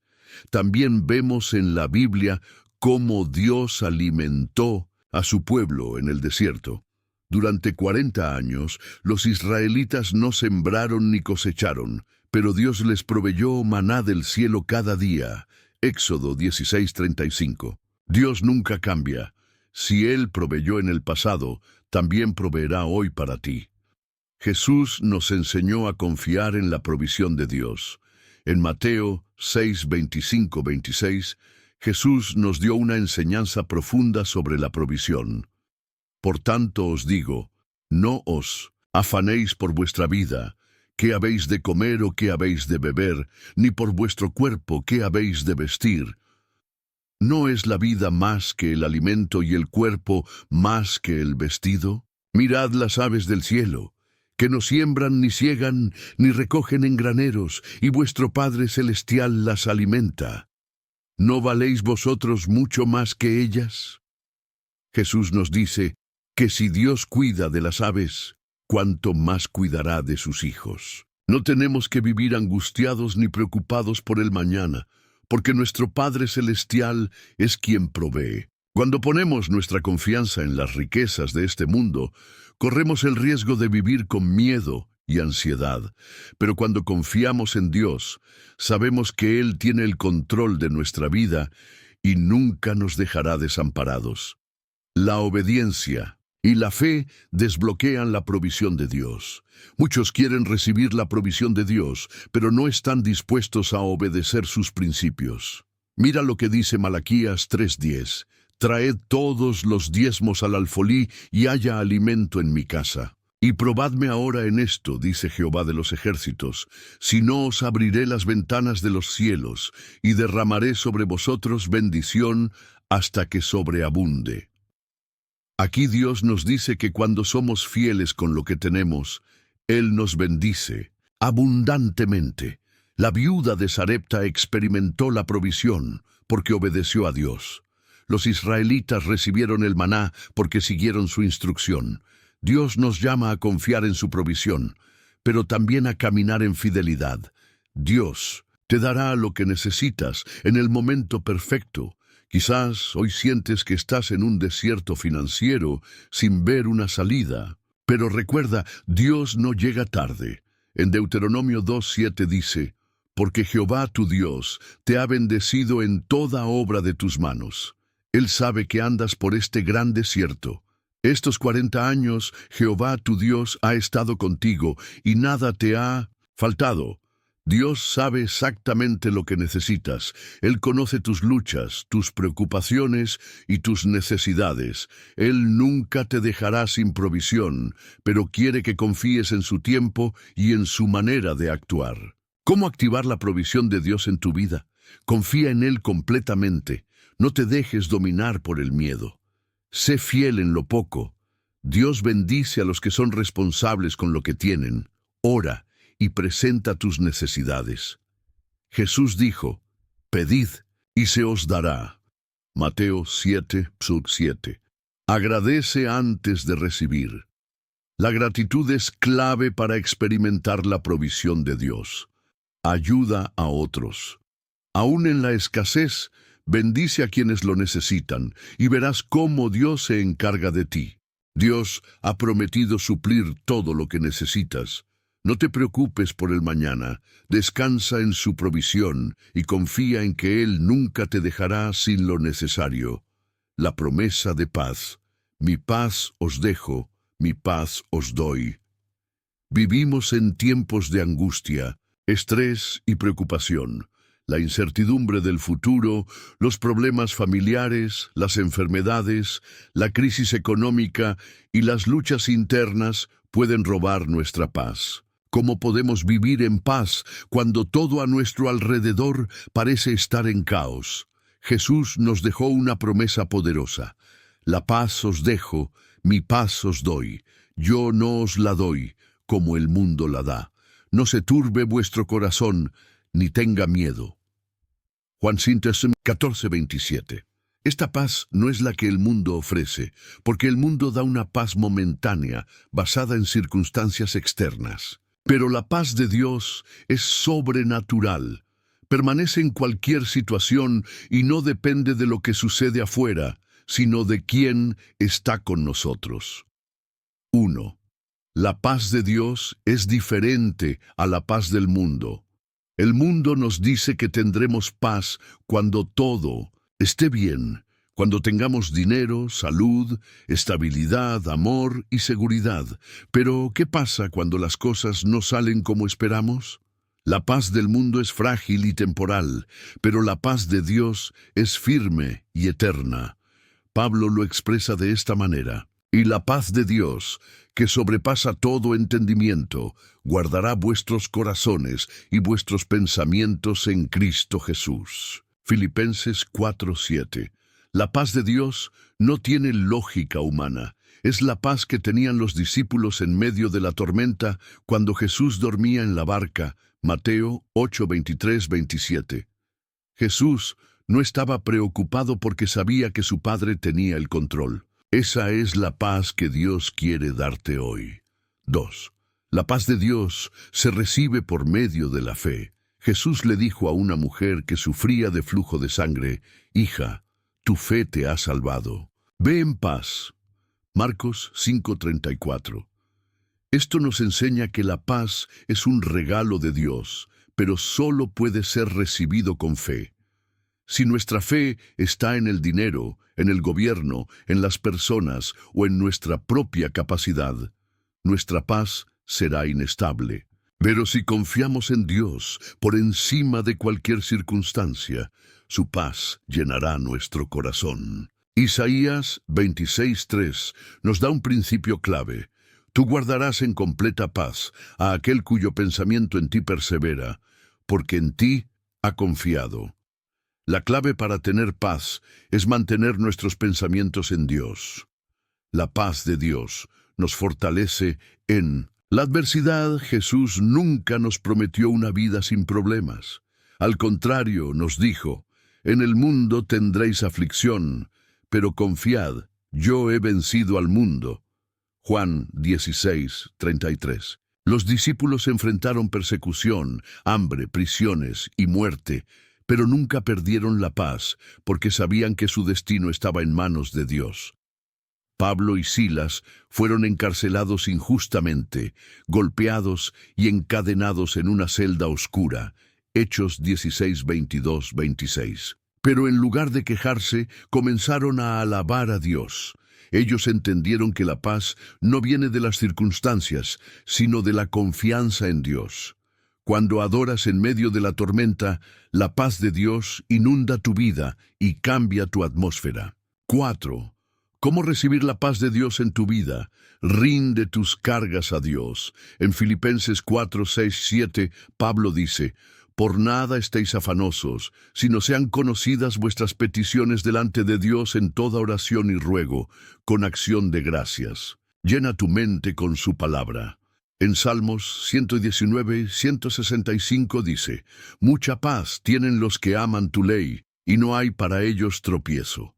También vemos en la Biblia cómo Dios alimentó a su pueblo en el desierto. Durante 40 años, los israelitas no sembraron ni cosecharon, pero Dios les proveyó maná del cielo cada día. Éxodo 16:35. Dios nunca cambia. Si Él proveyó en el pasado, también proveerá hoy para ti. Jesús nos enseñó a confiar en la provisión de Dios. En Mateo 6:25-26, Jesús nos dio una enseñanza profunda sobre la provisión. Por tanto os digo, no os afanéis por vuestra vida, qué habéis de comer o qué habéis de beber, ni por vuestro cuerpo, qué habéis de vestir. ¿No es la vida más que el alimento y el cuerpo más que el vestido? Mirad las aves del cielo, que que no siembran ni siegan, ni recogen en graneros, y vuestro Padre Celestial las alimenta. ¿No valéis vosotros mucho más que ellas? Jesús nos dice que si Dios cuida de las aves, ¿cuánto más cuidará de sus hijos? No tenemos que vivir angustiados ni preocupados por el mañana, porque nuestro Padre Celestial es quien provee. Cuando ponemos nuestra confianza en las riquezas de este mundo, corremos el riesgo de vivir con miedo y ansiedad. Pero cuando confiamos en Dios, sabemos que Él tiene el control de nuestra vida y nunca nos dejará desamparados. La obediencia y la fe desbloquean la provisión de Dios. Muchos quieren recibir la provisión de Dios, pero no están dispuestos a obedecer sus principios. Mira lo que dice Malaquías 3:10. Traed todos los diezmos al alfolí y haya alimento en mi casa. Y probadme ahora en esto, dice Jehová de los ejércitos, si no os abriré las ventanas de los cielos y derramaré sobre vosotros bendición hasta que sobreabunde. Aquí Dios nos dice que cuando somos fieles con lo que tenemos, Él nos bendice abundantemente. La viuda de Sarepta experimentó la provisión porque obedeció a Dios. Los israelitas recibieron el maná porque siguieron su instrucción. Dios nos llama a confiar en su provisión, pero también a caminar en fidelidad. Dios te dará lo que necesitas en el momento perfecto. Quizás hoy sientes que estás en un desierto financiero sin ver una salida. Pero recuerda, Dios no llega tarde. En Deuteronomio 2:7 dice, porque Jehová tu Dios te ha bendecido en toda obra de tus manos. Él sabe que andas por este gran desierto. Estos 40 años Jehová tu Dios ha estado contigo y nada te ha faltado. Dios sabe exactamente lo que necesitas. Él conoce tus luchas, tus preocupaciones y tus necesidades. Él nunca te dejará sin provisión, pero quiere que confíes en su tiempo y en su manera de actuar. ¿Cómo activar la provisión de Dios en tu vida? Confía en Él completamente. No te dejes dominar por el miedo. Sé fiel en lo poco. Dios bendice a los que son responsables con lo que tienen. Ora y presenta tus necesidades. Jesús dijo, pedid y se os dará. Mateo 7:7. Agradece antes de recibir. La gratitud es clave para experimentar la provisión de Dios. Ayuda a otros. Aún en la escasez, bendice a quienes lo necesitan y verás cómo Dios se encarga de ti. Dios ha prometido suplir todo lo que necesitas. No te preocupes por el mañana, descansa en su provisión y confía en que Él nunca te dejará sin lo necesario. La promesa de paz. Mi paz os dejo, mi paz os doy. Vivimos en tiempos de angustia, estrés y preocupación. La incertidumbre del futuro, los problemas familiares, las enfermedades, la crisis económica y las luchas internas pueden robar nuestra paz. ¿Cómo podemos vivir en paz cuando todo a nuestro alrededor parece estar en caos? Jesús nos dejó una promesa poderosa. La paz os dejo, mi paz os doy. Yo no os la doy como el mundo la da. No se turbe vuestro corazón, ni tenga miedo. Juan 14:27. Esta paz no es la que el mundo ofrece, porque el mundo da una paz momentánea, basada en circunstancias externas. Pero la paz de Dios es sobrenatural. Permanece en cualquier situación y no depende de lo que sucede afuera, sino de quién está con nosotros. 1. La paz de Dios es diferente a la paz del mundo. El mundo nos dice que tendremos paz cuando todo esté bien, cuando tengamos dinero, salud, estabilidad, amor y seguridad. Pero, ¿qué pasa cuando las cosas no salen como esperamos? La paz del mundo es frágil y temporal, pero la paz de Dios es firme y eterna. Pablo lo expresa de esta manera: y la paz de Dios, que sobrepasa todo entendimiento, guardará vuestros corazones y vuestros pensamientos en Cristo Jesús. Filipenses 4:7. La paz de Dios no tiene lógica humana. Es la paz que tenían los discípulos en medio de la tormenta cuando Jesús dormía en la barca. Mateo 8, 23, 27. Jesús no estaba preocupado porque sabía que su Padre tenía el control. Esa es la paz que Dios quiere darte hoy. 2. La paz de Dios se recibe por medio de la fe. Jesús le dijo a una mujer que sufría de flujo de sangre: «Hija, tu fe te ha salvado. Ve en paz». Marcos 5:34. Esto nos enseña que la paz es un regalo de Dios, pero solo puede ser recibido con fe. Si nuestra fe está en el dinero, en el gobierno, en las personas o en nuestra propia capacidad, nuestra paz será inestable. Pero si confiamos en Dios por encima de cualquier circunstancia, su paz llenará nuestro corazón. Isaías 26:3 nos da un principio clave. Tú guardarás en completa paz a aquel cuyo pensamiento en ti persevera, porque en ti ha confiado. La clave para tener paz es mantener nuestros pensamientos en Dios. La paz de Dios nos fortalece en la adversidad. Jesús nunca nos prometió una vida sin problemas. Al contrario, nos dijo: «En el mundo tendréis aflicción, pero confiad, yo he vencido al mundo». Juan 16:33. Los discípulos enfrentaron persecución, hambre, prisiones y muerte, pero nunca perdieron la paz, porque sabían que su destino estaba en manos de Dios. Pablo y Silas fueron encarcelados injustamente, golpeados y encadenados en una celda oscura. Hechos 16:22-26. Pero en lugar de quejarse, comenzaron a alabar a Dios. Ellos entendieron que la paz no viene de las circunstancias, sino de la confianza en Dios. Cuando adoras en medio de la tormenta, la paz de Dios inunda tu vida y cambia tu atmósfera. 4. ¿Cómo recibir la paz de Dios en tu vida? Rinde tus cargas a Dios. En Filipenses 4, 6, 7, Pablo dice: «Por nada estéis afanosos, sino sean conocidas vuestras peticiones delante de Dios en toda oración y ruego, con acción de gracias». Llena tu mente con su palabra. En Salmos 119, 165 dice: «Mucha paz tienen los que aman tu ley, y no hay para ellos tropiezo».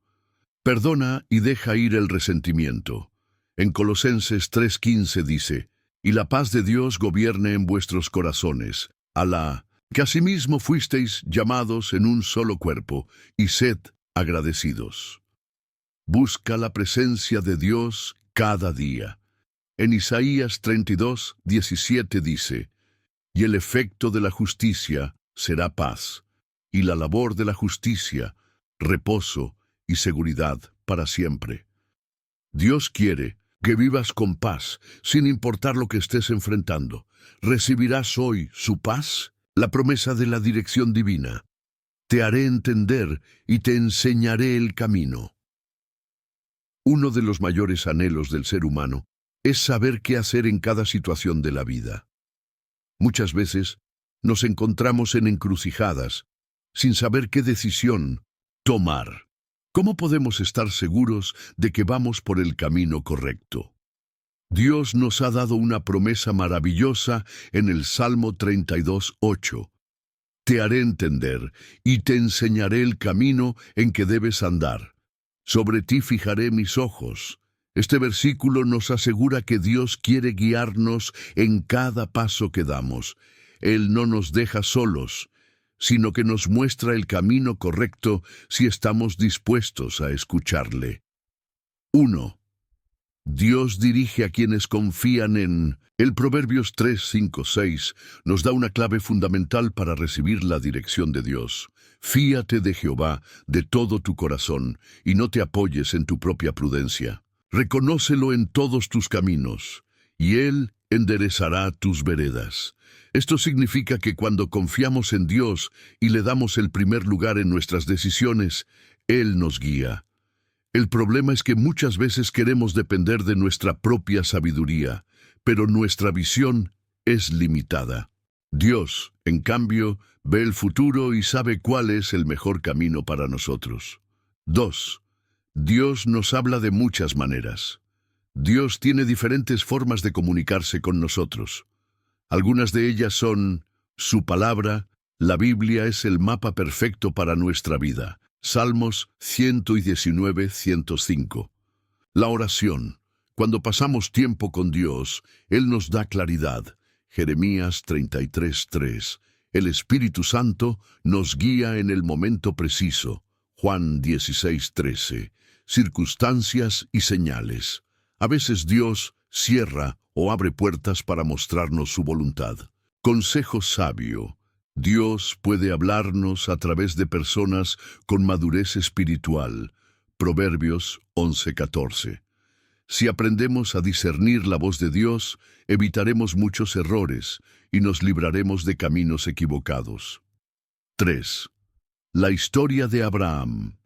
Perdona y deja ir el resentimiento. En Colosenses 3:15 dice: «Y la paz de Dios gobierne en vuestros corazones, que asimismo fuisteis llamados en un solo cuerpo, y sed agradecidos». Busca la presencia de Dios cada día. En Isaías 32:17 dice: «Y el efecto de la justicia será paz, y la labor de la justicia, reposo y seguridad para siempre». Dios quiere que vivas con paz, sin importar lo que estés enfrentando. ¿Recibirás hoy su paz? La promesa de la dirección divina. Te haré entender y te enseñaré el camino. Uno de los mayores anhelos del ser humano es saber qué hacer en cada situación de la vida. Muchas veces nos encontramos en encrucijadas sin saber qué decisión tomar. ¿Cómo podemos estar seguros de que vamos por el camino correcto? Dios nos ha dado una promesa maravillosa en el Salmo 32:8. Te haré entender y te enseñaré el camino en que debes andar. Sobre ti fijaré mis ojos. Este versículo nos asegura que Dios quiere guiarnos en cada paso que damos. Él no nos deja solos, sino que nos muestra el camino correcto si estamos dispuestos a escucharle. 1. Dios dirige a quienes confían en él. Proverbios 3, 5, 6 nos da una clave fundamental para recibir la dirección de Dios. Fíate de Jehová de todo tu corazón y no te apoyes en tu propia prudencia. Reconócelo en todos tus caminos, y Él enderezará tus veredas. Esto significa que cuando confiamos en Dios y le damos el primer lugar en nuestras decisiones, Él nos guía. El problema es que muchas veces queremos depender de nuestra propia sabiduría, pero nuestra visión es limitada. Dios, en cambio, ve el futuro y sabe cuál es el mejor camino para nosotros. 2. Dios nos habla de muchas maneras. Dios tiene diferentes formas de comunicarse con nosotros. Algunas de ellas son su palabra. La Biblia es el mapa perfecto para nuestra vida. Salmos 119, 105. La oración. Cuando pasamos tiempo con Dios, Él nos da claridad. Jeremías 33, 3. El Espíritu Santo nos guía en el momento preciso. Juan 16, 13. Circunstancias y señales. A veces Dios cierra o abre puertas para mostrarnos su voluntad. Consejo sabio. Dios puede hablarnos a través de personas con madurez espiritual. Proverbios 11:14. Si aprendemos a discernir la voz de Dios, evitaremos muchos errores y nos libraremos de caminos equivocados. 3. La historia de Abraham.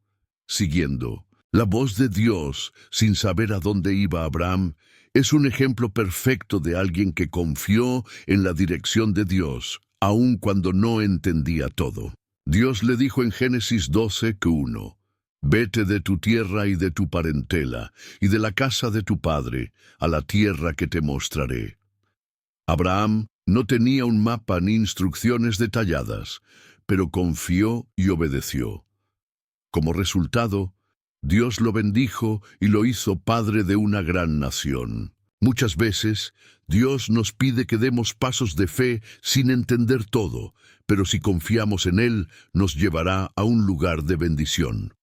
Siguiendo la voz de Dios, sin saber a dónde iba Abraham, es un ejemplo perfecto de alguien que confió en la dirección de Dios, aun cuando no entendía todo. Dios le dijo en Génesis 12:1, «Vete de tu tierra y de tu parentela, y de la casa de tu padre, a la tierra que te mostraré». Abraham no tenía un mapa ni instrucciones detalladas, pero confió y obedeció. Como resultado, Dios lo bendijo y lo hizo padre de una gran nación. Muchas veces, Dios nos pide que demos pasos de fe sin entender todo, pero si confiamos en Él, nos llevará a un lugar de bendición.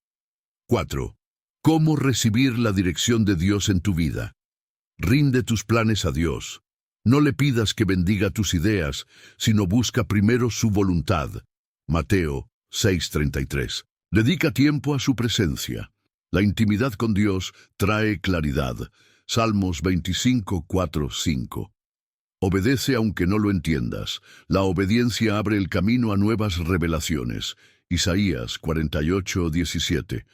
4. ¿Cómo recibir la dirección de Dios en tu vida? Rinde tus planes a Dios. No le pidas que bendiga tus ideas, sino busca primero su voluntad. Mateo 6:33. Dedica tiempo a su presencia. La intimidad con Dios trae claridad. Salmos 25:4, 5. Obedece aunque no lo entiendas. La obediencia abre el camino a nuevas revelaciones. Isaías 48:17.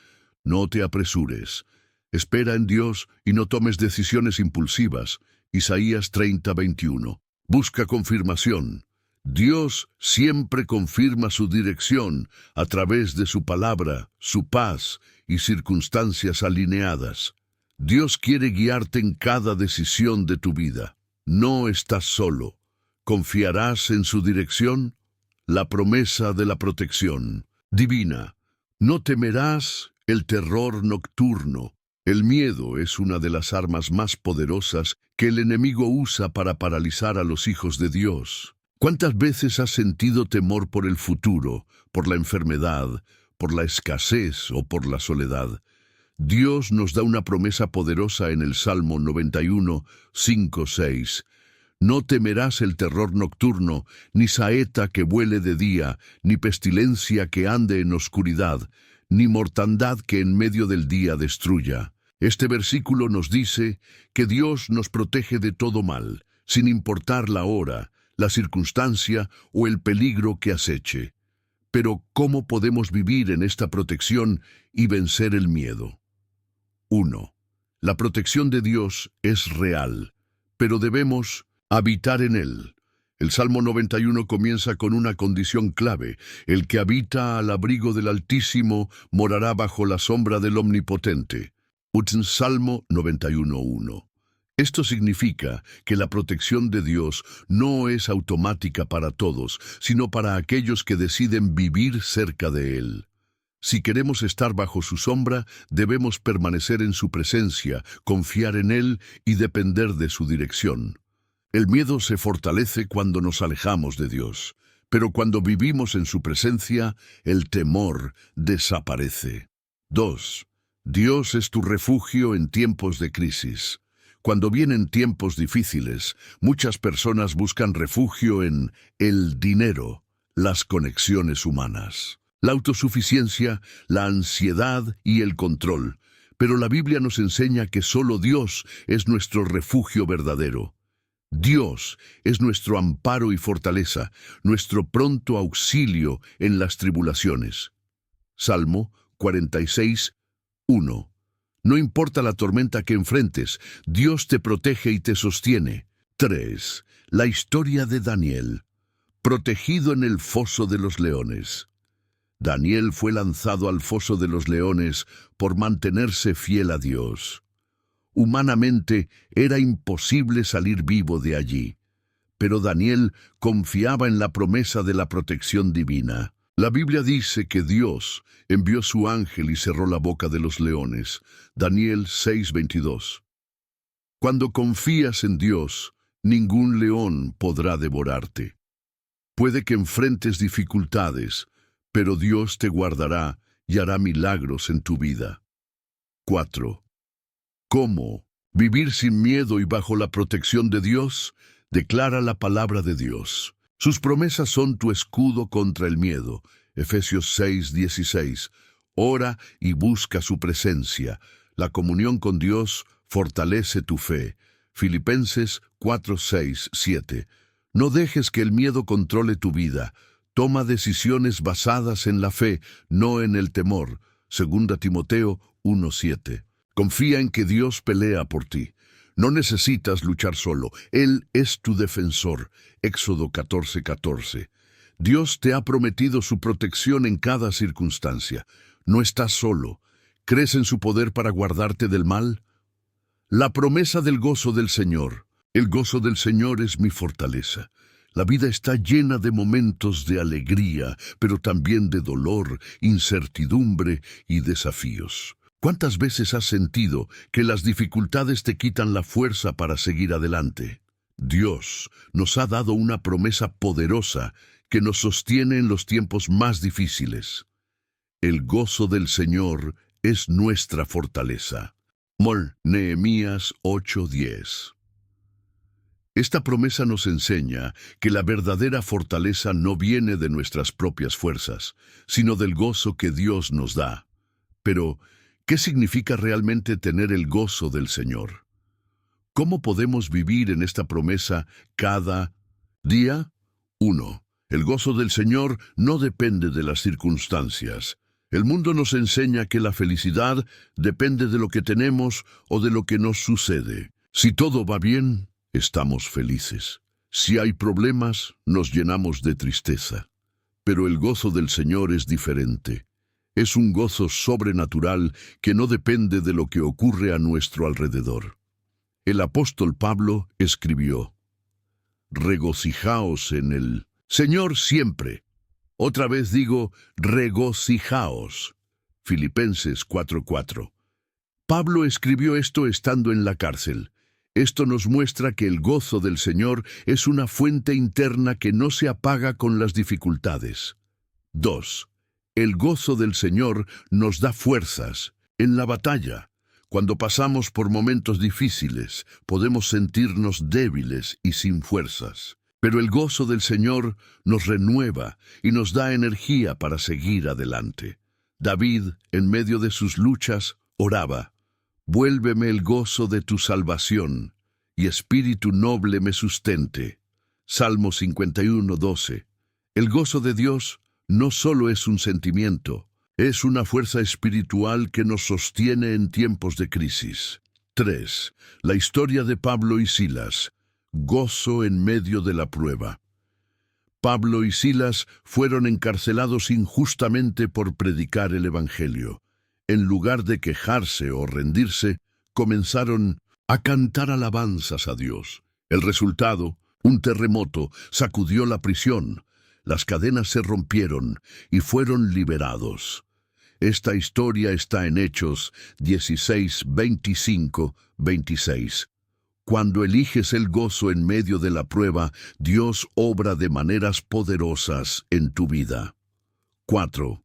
No te apresures. Espera en Dios y no tomes decisiones impulsivas. Isaías 30:21. Busca confirmación. Dios siempre confirma su dirección a través de su palabra, su paz y circunstancias alineadas. Dios quiere guiarte en cada decisión de tu vida. No estás solo. ¿Confiarás en su dirección? La promesa de la protección divina. No temerás el terror nocturno. El miedo es una de las armas más poderosas que el enemigo usa para paralizar a los hijos de Dios. ¿Cuántas veces has sentido temor por el futuro, por la enfermedad, por la escasez o por la soledad? Dios nos da una promesa poderosa en el Salmo 91, 5, 6. No temerás el terror nocturno, ni saeta que vuele de día, ni pestilencia que ande en oscuridad, ni mortandad que en medio del día destruya. Este versículo nos dice que Dios nos protege de todo mal, sin importar la hora, la circunstancia o el peligro que aceche. Pero, ¿cómo podemos vivir en esta protección y vencer el miedo? 1. La protección de Dios es real, pero debemos habitar en Él. El Salmo 91 comienza con una condición clave: el que habita al abrigo del Altísimo morará bajo la sombra del Omnipotente. Salmo 91:1. Esto significa que la protección de Dios no es automática para todos, sino para aquellos que deciden vivir cerca de Él. Si queremos estar bajo su sombra, debemos permanecer en su presencia, confiar en Él y depender de su dirección. El miedo se fortalece cuando nos alejamos de Dios, pero cuando vivimos en su presencia, el temor desaparece. 2. Dios es tu refugio en tiempos de crisis. Cuando vienen tiempos difíciles, muchas personas buscan refugio en el dinero, las conexiones humanas, la autosuficiencia, la ansiedad y el control. Pero la Biblia nos enseña que solo Dios es nuestro refugio verdadero. Dios es nuestro amparo y fortaleza, nuestro pronto auxilio en las tribulaciones. Salmo 46:1. No importa la tormenta que enfrentes, Dios te protege y te sostiene. 3. La historia de Daniel, protegido en el foso de los leones. Daniel fue lanzado al foso de los leones por mantenerse fiel a Dios. Humanamente era imposible salir vivo de allí. Pero Daniel confiaba en la promesa de la protección divina. La Biblia dice que Dios envió su ángel y cerró la boca de los leones. Daniel 6:22. Cuando confías en Dios, ningún león podrá devorarte. Puede que enfrentes dificultades, pero Dios te guardará y hará milagros en tu vida. 4. ¿Cómo vivir sin miedo y bajo la protección de Dios? Declara la palabra de Dios. Sus promesas son tu escudo contra el miedo. Efesios 6:16. Ora y busca su presencia. La comunión con Dios fortalece tu fe. Filipenses 4:6-7. No dejes que el miedo controle tu vida. Toma decisiones basadas en la fe, no en el temor. 2 Timoteo 1:7. Confía en que Dios pelea por ti. No necesitas luchar solo. Él es tu defensor. Éxodo 14:14. Dios te ha prometido su protección en cada circunstancia. No estás solo. ¿Crees en su poder para guardarte del mal? La promesa del gozo del Señor. El gozo del Señor es mi fortaleza. La vida está llena de momentos de alegría, pero también de dolor, incertidumbre y desafíos. ¿Cuántas veces has sentido que las dificultades te quitan la fuerza para seguir adelante? Dios nos ha dado una promesa poderosa que nos sostiene en los tiempos más difíciles. El gozo del Señor es nuestra fortaleza. Nehemías 8:10. Esta promesa nos enseña que la verdadera fortaleza no viene de nuestras propias fuerzas, sino del gozo que Dios nos da. Pero, ¿qué significa realmente tener el gozo del Señor? ¿Cómo podemos vivir en esta promesa cada día? 1. El gozo del Señor no depende de las circunstancias. El mundo nos enseña que la felicidad depende de lo que tenemos o de lo que nos sucede. Si todo va bien, estamos felices. Si hay problemas, nos llenamos de tristeza. Pero el gozo del Señor es diferente. Es un gozo sobrenatural que no depende de lo que ocurre a nuestro alrededor. El apóstol Pablo escribió: regocijaos en el Señor siempre. Otra vez digo, regocijaos. Filipenses 4:4. Pablo escribió esto estando en la cárcel. Esto nos muestra que el gozo del Señor es una fuente interna que no se apaga con las dificultades. 2. El gozo del Señor nos da fuerzas. En la batalla, cuando pasamos por momentos difíciles, podemos sentirnos débiles y sin fuerzas. Pero el gozo del Señor nos renueva y nos da energía para seguir adelante. David, en medio de sus luchas, oraba: vuélveme el gozo de tu salvación, y espíritu noble me sustente. Salmo 51:12. El gozo de Dios no solo es un sentimiento, es una fuerza espiritual que nos sostiene en tiempos de crisis. 3. La historia de Pablo y Silas. Gozo en medio de la prueba. Pablo y Silas fueron encarcelados injustamente por predicar el Evangelio. En lugar de quejarse o rendirse, comenzaron a cantar alabanzas a Dios. El resultado, un terremoto, sacudió la prisión. Las cadenas se rompieron y fueron liberados. Esta historia está en Hechos 16:25-26. Cuando eliges el gozo en medio de la prueba, Dios obra de maneras poderosas en tu vida. 4.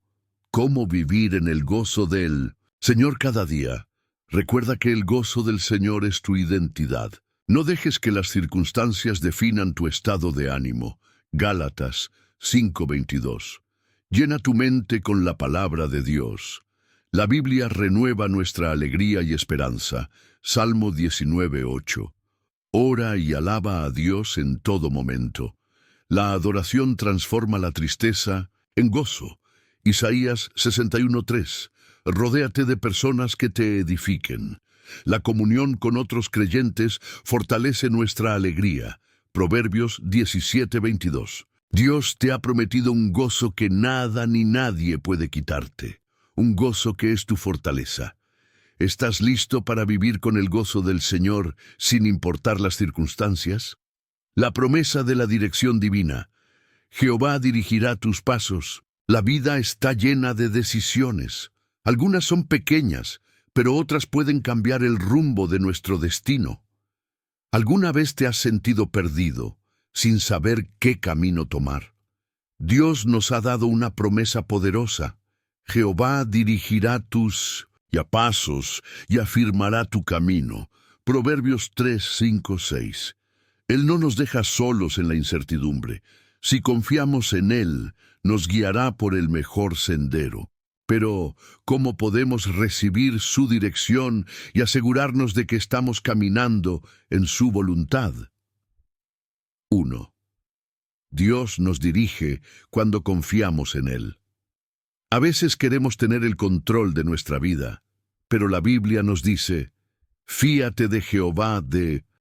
¿Cómo vivir en el gozo del Señor cada día? Recuerda que el gozo del Señor es tu identidad. No dejes que las circunstancias definan tu estado de ánimo. Gálatas 5:22. Llena tu mente con la palabra de Dios. La Biblia renueva nuestra alegría y esperanza. Salmo 19:8. Ora y alaba a Dios en todo momento. La adoración transforma la tristeza en gozo. Isaías 61:3. Rodéate de personas que te edifiquen. La comunión con otros creyentes fortalece nuestra alegría. Proverbios 17:22. Dios te ha prometido un gozo que nada ni nadie puede quitarte. Un gozo que es tu fortaleza. ¿Estás listo para vivir con el gozo del Señor sin importar las circunstancias? La promesa de la dirección divina. Jehová dirigirá tus pasos. La vida está llena de decisiones. Algunas son pequeñas, pero otras pueden cambiar el rumbo de nuestro destino. ¿Alguna vez te has sentido perdido, sin saber qué camino tomar? Dios nos ha dado una promesa poderosa. Jehová dirigirá tus pasos y afirmará tu camino. Proverbios 3, 5, 6. Él no nos deja solos en la incertidumbre. Si confiamos en Él, nos guiará por el mejor sendero. Pero, ¿cómo podemos recibir su dirección y asegurarnos de que estamos caminando en su voluntad? 1. Dios nos dirige cuando confiamos en Él. A veces queremos tener el control de nuestra vida, pero la Biblia nos dice, fíate de Jehová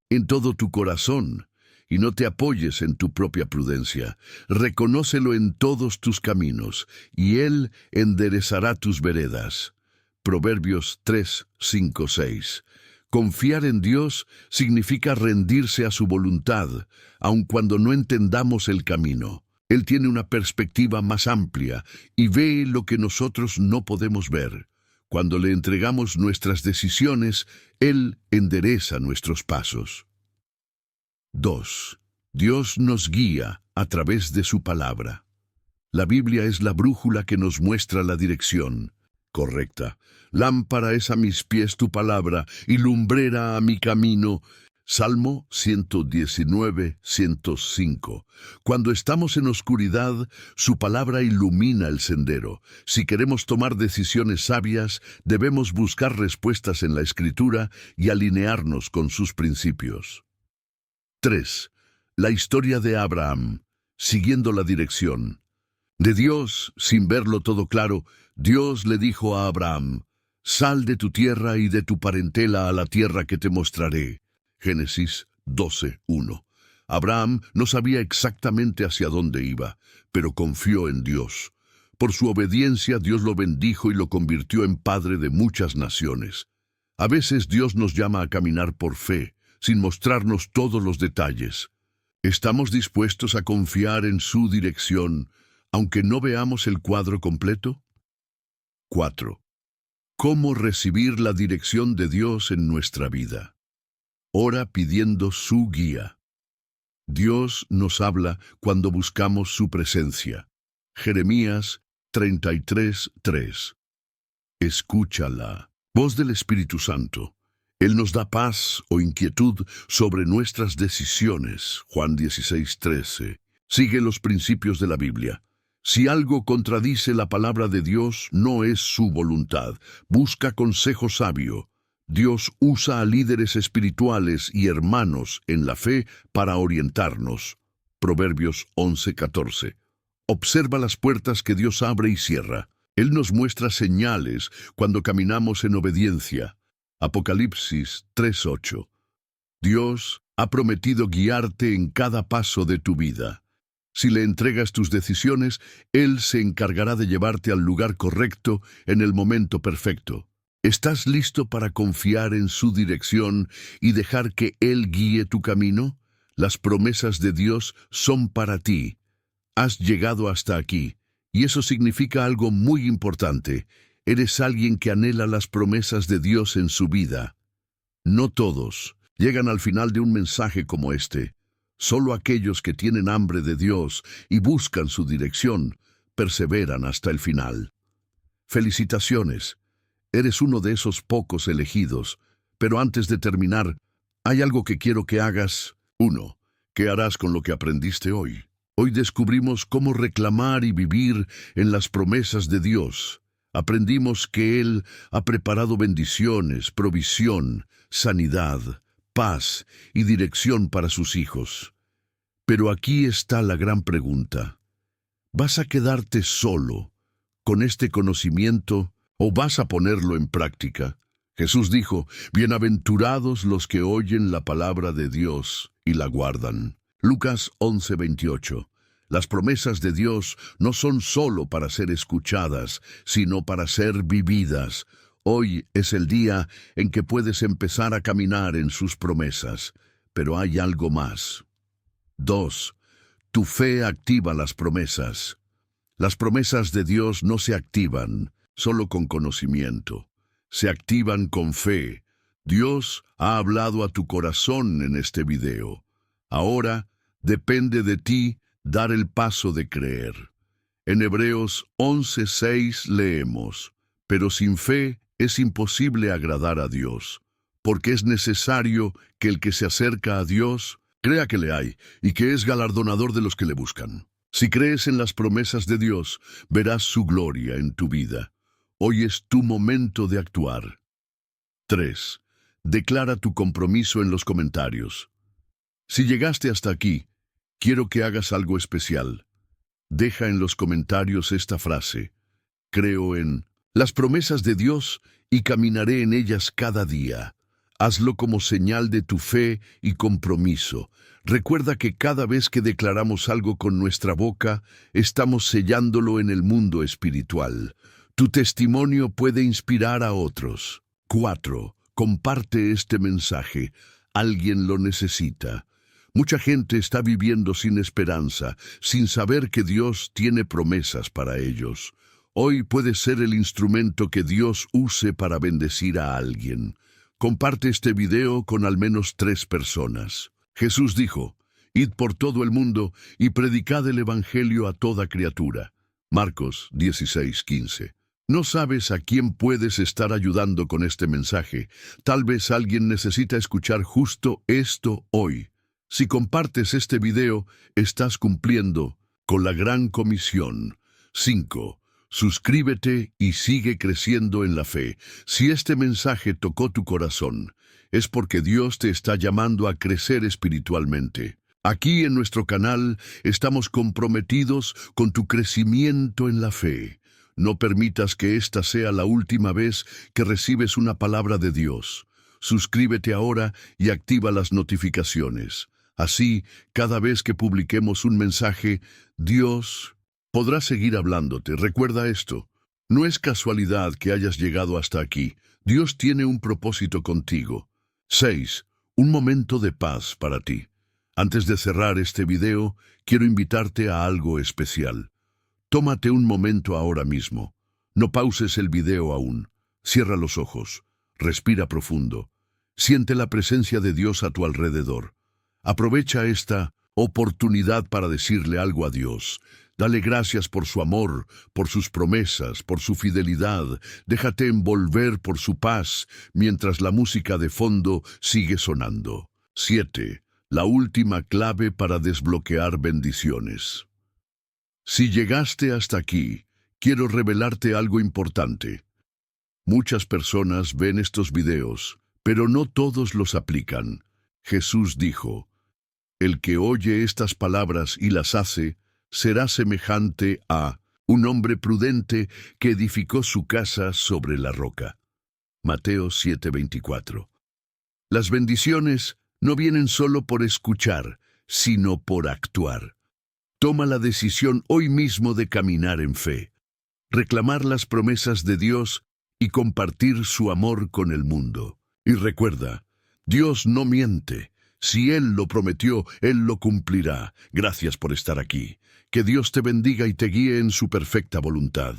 en todo tu corazón, y no te apoyes en tu propia prudencia. Reconócelo en todos tus caminos, y Él enderezará tus veredas. Proverbios 3, 5, 6. Confiar en Dios significa rendirse a su voluntad, aun cuando no entendamos el camino. Él tiene una perspectiva más amplia y ve lo que nosotros no podemos ver. Cuando le entregamos nuestras decisiones, Él endereza nuestros pasos. 2. Dios nos guía a través de su palabra. La Biblia es la brújula que nos muestra la dirección correcta. Lámpara es a mis pies tu palabra y lumbrera a mi camino. Salmo 119, 105. Cuando estamos en oscuridad, su palabra ilumina el sendero. Si queremos tomar decisiones sabias, debemos buscar respuestas en la Escritura y alinearnos con sus principios. 3. La historia de Abraham, siguiendo la dirección de Dios. Sin verlo todo claro, Dios le dijo a Abraham, sal de tu tierra y de tu parentela a la tierra que te mostraré. Génesis 12, 1. Abraham no sabía exactamente hacia dónde iba, pero confió en Dios. Por su obediencia, Dios lo bendijo y lo convirtió en padre de muchas naciones. A veces Dios nos llama a caminar por fe, sin mostrarnos todos los detalles. ¿Estamos dispuestos a confiar en su dirección, aunque no veamos el cuadro completo? 4. ¿Cómo recibir la dirección de Dios en nuestra vida? Ora pidiendo su guía. Dios nos habla cuando buscamos su presencia. Jeremías 33, 3. Escucha la voz del Espíritu Santo. Él nos da paz o inquietud sobre nuestras decisiones. Juan 16, 13. Sigue los principios de la Biblia. Si algo contradice la palabra de Dios, no es su voluntad. Busca consejo sabio. Dios usa a líderes espirituales y hermanos en la fe para orientarnos. Proverbios 11, 14. Observa las puertas que Dios abre y cierra. Él nos muestra señales cuando caminamos en obediencia. Apocalipsis 3:8. Dios ha prometido guiarte en cada paso de tu vida. Si le entregas tus decisiones, Él se encargará de llevarte al lugar correcto en el momento perfecto. ¿Estás listo para confiar en su dirección y dejar que Él guíe tu camino? Las promesas de Dios son para ti. Has llegado hasta aquí, y eso significa algo muy importante. Eres alguien que anhela las promesas de Dios en su vida. No todos llegan al final de un mensaje como este. Solo aquellos que tienen hambre de Dios y buscan su dirección perseveran hasta el final. Felicitaciones. Eres uno de esos pocos elegidos. Pero antes de terminar, hay algo que quiero que hagas. 1. ¿Qué harás con lo que aprendiste hoy? Hoy descubrimos cómo reclamar y vivir en las promesas de Dios. Aprendimos que Él ha preparado bendiciones, provisión, sanidad, paz y dirección para sus hijos. Pero aquí está la gran pregunta. ¿Vas a quedarte solo con este conocimiento o vas a ponerlo en práctica? Jesús dijo, bienaventurados los que oyen la palabra de Dios y la guardan. Lucas 11:28. Las promesas de Dios no son solo para ser escuchadas, sino para ser vividas. Hoy es el día en que puedes empezar a caminar en sus promesas, pero hay algo más. 2. Tu fe activa las promesas. Las promesas de Dios no se activan solo con conocimiento, se activan con fe. Dios ha hablado a tu corazón en este video. Ahora depende de ti dar el paso de creer. En Hebreos 11:6 leemos: pero sin fe es imposible agradar a Dios, porque es necesario que el que se acerca a Dios crea que le hay y que es galardonador de los que le buscan. Si crees en las promesas de Dios, verás su gloria en tu vida. Hoy es tu momento de actuar. 3. Declara tu compromiso en los comentarios. Si llegaste hasta aquí, quiero que hagas algo especial. Deja en los comentarios esta frase: creo en las promesas de Dios y caminaré en ellas cada día. Hazlo como señal de tu fe y compromiso. Recuerda que cada vez que declaramos algo con nuestra boca, estamos sellándolo en el mundo espiritual. Tu testimonio puede inspirar a otros. 4. Comparte este mensaje. Alguien lo necesita. Mucha gente está viviendo sin esperanza, sin saber que Dios tiene promesas para ellos. Hoy puede ser el instrumento que Dios use para bendecir a alguien. Comparte este video con al menos 3 personas. Jesús dijo: id por todo el mundo y predicad el evangelio a toda criatura. Marcos 16:15. No sabes a quién puedes estar ayudando con este mensaje. Tal vez alguien necesita escuchar justo esto hoy. Si compartes este video, estás cumpliendo con la gran comisión. 5. Suscríbete y sigue creciendo en la fe. Si este mensaje tocó tu corazón, es porque Dios te está llamando a crecer espiritualmente. Aquí en nuestro canal estamos comprometidos con tu crecimiento en la fe. No permitas que esta sea la última vez que recibes una palabra de Dios. Suscríbete ahora y activa las notificaciones. Así, cada vez que publiquemos un mensaje, Dios podrá seguir hablándote. Recuerda esto: no es casualidad que hayas llegado hasta aquí. Dios tiene un propósito contigo. 6. Un momento de paz para ti. Antes de cerrar este video, quiero invitarte a algo especial. Tómate un momento ahora mismo. No pauses el video aún. Cierra los ojos. Respira profundo. Siente la presencia de Dios a tu alrededor. Aprovecha esta oportunidad para decirle algo a Dios. Dale gracias por su amor, por sus promesas, por su fidelidad. Déjate envolver por su paz mientras la música de fondo sigue sonando. 7. La última clave para desbloquear bendiciones. Si llegaste hasta aquí, quiero revelarte algo importante. Muchas personas ven estos videos, pero no todos los aplican. Jesús dijo: el que oye estas palabras y las hace, será semejante a un hombre prudente que edificó su casa sobre la roca. Mateo 7:24. Las bendiciones no vienen solo por escuchar, sino por actuar. Toma la decisión hoy mismo de caminar en fe, reclamar las promesas de Dios y compartir su amor con el mundo. Y recuerda, Dios no miente. Si Él lo prometió, Él lo cumplirá. Gracias por estar aquí. Que Dios te bendiga y te guíe en su perfecta voluntad.